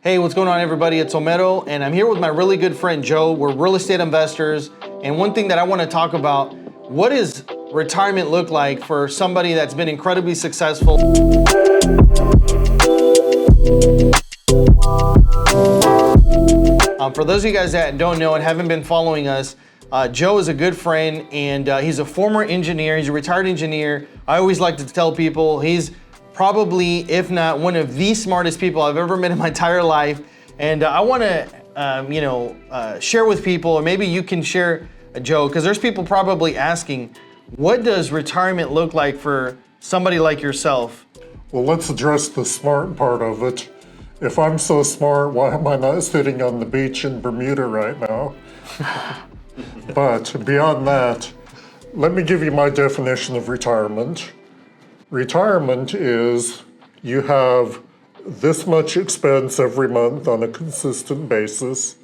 Hey, what's going on, everybody? It's Homero, and I'm here with my really good friend Joe. We're real estate investors, and one thing that I want to talk about, what does retirement look like for somebody that's been incredibly successful? For those of you guys that don't know and haven't been following us, Joe is a good friend, and he's a former engineer. He's a retired engineer. I always like to tell people he's probably, if not one of the smartest people I've ever met in my entire life. And I want to, share with people, or maybe you can share, Joe, because there's people probably asking, what does retirement look like for somebody like yourself? Well, let's address the smart part of it. If I'm so smart, why am I not sitting on the beach in Bermuda right now? But beyond that, let me give you my definition of retirement. Retirement is you have this much expense every month on a consistent basis.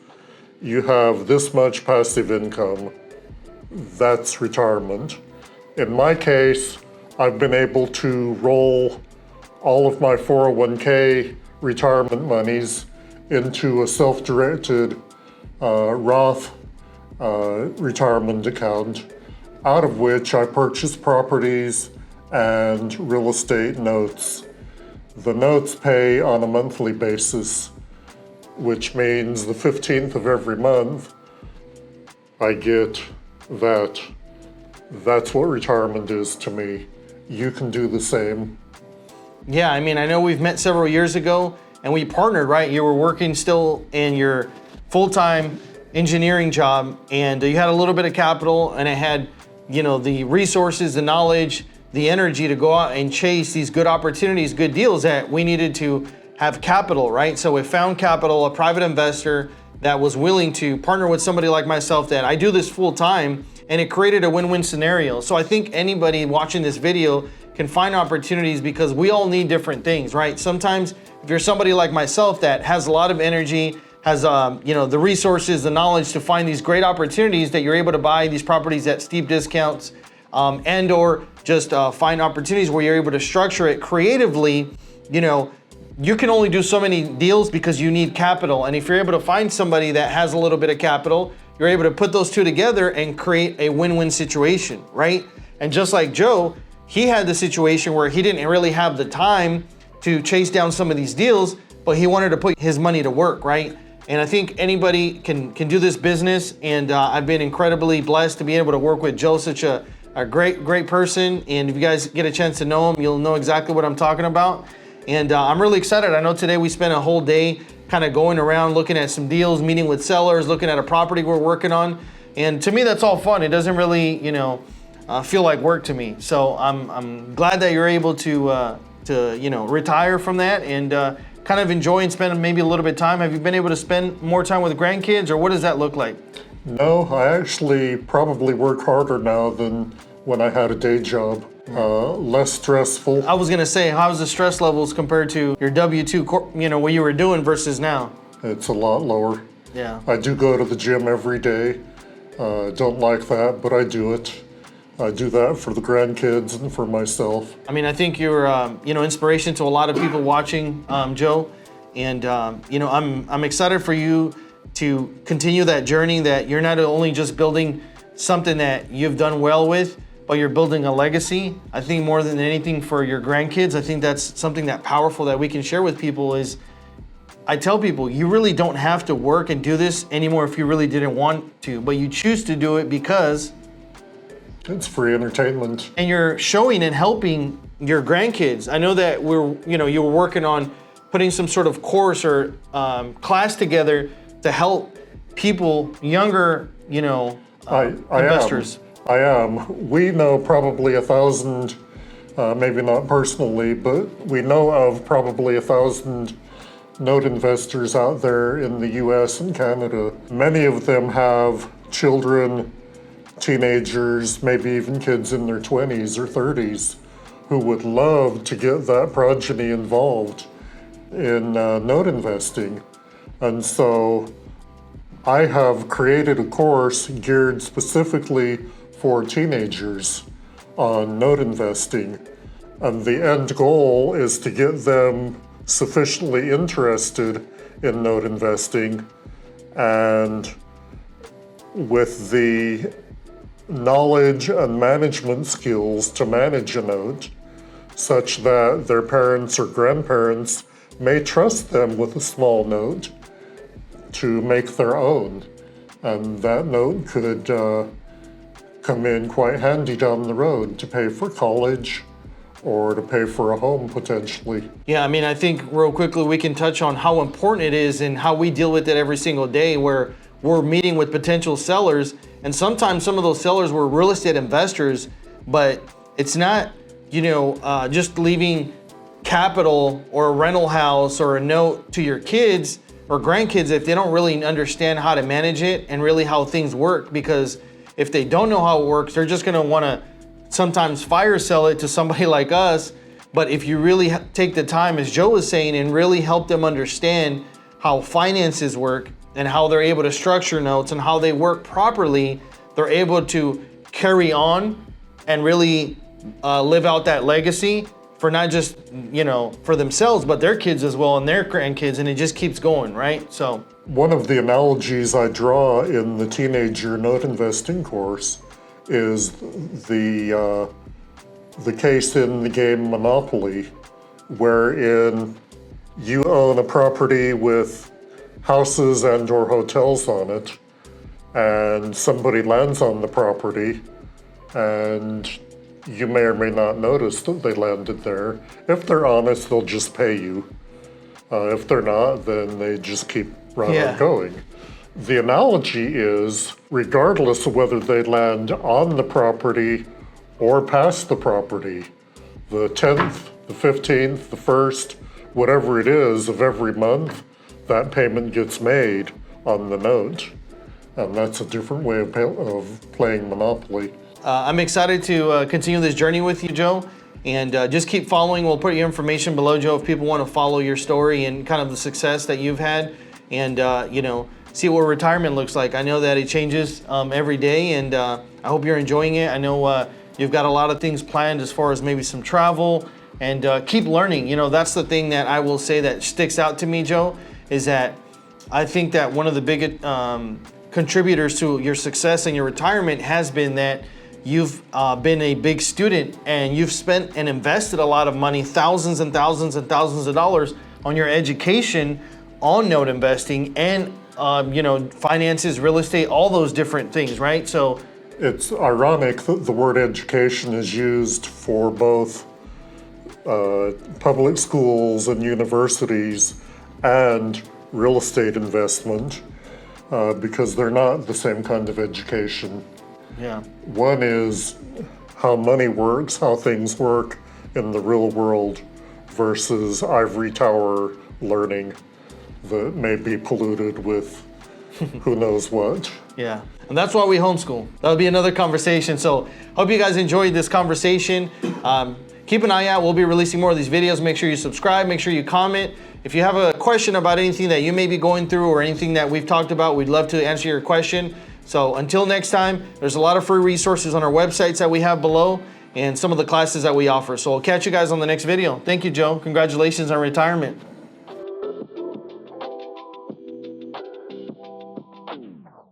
You have this much passive income. That's retirement. In my case, I've been able to roll all of my 401k retirement monies into a self-directed Roth retirement account, out of which I purchase properties and real estate notes. The notes pay on a monthly basis, which means the 15th of every month, I get that. That's what retirement is to me. You can do the same. Yeah, I mean, I know we've met several years ago and we partnered, right? You were working still in your full-time engineering job, and you had a little bit of capital, and it had, the resources, the knowledge, the energy to go out and chase these good opportunities, good deals that we needed to have capital, right? So we found capital, a private investor that was willing to partner with somebody like myself that I do this full time, and it created a win-win scenario. So I think anybody watching this video can find opportunities because we all need different things, right? Sometimes if you're somebody like myself that has a lot of energy, has the resources, the knowledge to find these great opportunities, that you're able to buy these properties at steep discounts, and or just find opportunities where you're able to structure it creatively. You can only do so many deals because you need capital. And if you're able to find somebody that has a little bit of capital, you're able to put those two together and create a win-win situation, right? And just like Joe, he had the situation where he didn't really have the time to chase down some of these deals, but he wanted to put his money to work, right? And I think anybody can do this business. And I've been incredibly blessed to be able to work with Joe, such a great person. And if you guys get a chance to know him, you'll know exactly what I'm talking about. And I'm really excited. I know today we spent a whole day kind of going around looking at some deals, meeting with sellers, looking at a property we're working on. And to me, that's all fun. It doesn't really, feel like work to me. So I'm glad that you're able to retire from that and kind of enjoy and spend maybe a little bit of time. Have you been able to spend more time with grandkids, or what does that look like? No, I actually probably work harder now than when I had a day job. Less stressful. I was gonna say, how's the stress levels compared to your W-2, what you were doing versus now? It's a lot lower. Yeah. I do go to the gym every day. Don't like that, but I do it. I do that for the grandkids and for myself. I mean, I think you're, inspiration to a lot of people watching, Joe. And, I'm excited for you to continue that journey, that you're not only just building something that you've done well with, but you're building a legacy. I think more than anything for your grandkids, I think that's something that powerful that we can share with people is, I tell people, you really don't have to work and do this anymore if you really didn't want to, but you choose to do it because it's free entertainment. And you're showing and helping your grandkids. I know that you were working on putting some sort of course or class together to help people, younger, investors. I am. We know probably 1,000, maybe not personally, but we know of probably 1,000 note investors out there in the US and Canada. Many of them have children, teenagers, maybe even kids in their 20s or 30s who would love to get that progeny involved in note investing. And so I have created a course geared specifically for teenagers on note investing. And the end goal is to get them sufficiently interested in note investing, and with the knowledge and management skills to manage a note, such that their parents or grandparents may trust them with a small note to make their own. And that note could come in quite handy down the road to pay for college or to pay for a home potentially. Yeah, I mean, I think real quickly we can touch on how important it is and how we deal with it every single day, where we're meeting with potential sellers, and sometimes some of those sellers were real estate investors, but it's not, just leaving capital or a rental house or a note to your kids or grandkids if they don't really understand how to manage it and really how things work. Because if they don't know how it works, they're just gonna wanna sometimes fire sell it to somebody like us. But if you really take the time, as Joe was saying, and really help them understand how finances work and how they're able to structure notes and how they work properly, they're able to carry on and really live out that legacy for not just, for themselves, but their kids as well and their grandkids, and it just keeps going, right? So one of the analogies I draw in the teenager note investing course is the case in the game Monopoly, wherein you own a property with houses and or hotels on it, and somebody lands on the property, and you may or may not notice that they landed there. If they're honest, they'll just pay you. If they're not, then they just keep right on going. The analogy is, regardless of whether they land on the property or past the property, the 10th, the 15th, the 1st, whatever it is of every month, that payment gets made on the note. And that's a different way of playing Monopoly. I'm excited to continue this journey with you, Joe, and just keep following. We'll put your information below, Joe, if people want to follow your story and kind of the success that you've had, and see what retirement looks like. I know that it changes every day, and I hope you're enjoying it. I know you've got a lot of things planned as far as maybe some travel, and keep learning. That's the thing that I will say that sticks out to me, Joe, is that I think that one of the biggest contributors to your success and your retirement has been that you've been a big student, and you've spent and invested a lot of money, thousands and thousands and thousands of dollars on your education, on note investing, and finances, real estate, all those different things, right? So it's ironic that the word education is used for both public schools and universities and real estate investment, because they're not the same kind of education. Yeah. One is how money works, how things work in the real world, versus ivory tower learning that may be polluted with who knows what. Yeah, and that's why we homeschool. That'll be another conversation. So hope you guys enjoyed this conversation. Keep an eye out. We'll be releasing more of these videos. Make sure you subscribe. Make sure you comment. If you have a question about anything that you may be going through or anything that we've talked about, we'd love to answer your question. So until next time, there's a lot of free resources on our websites that we have below and some of the classes that we offer. So I'll catch you guys on the next video. Thank you, Joe. Congratulations on retirement.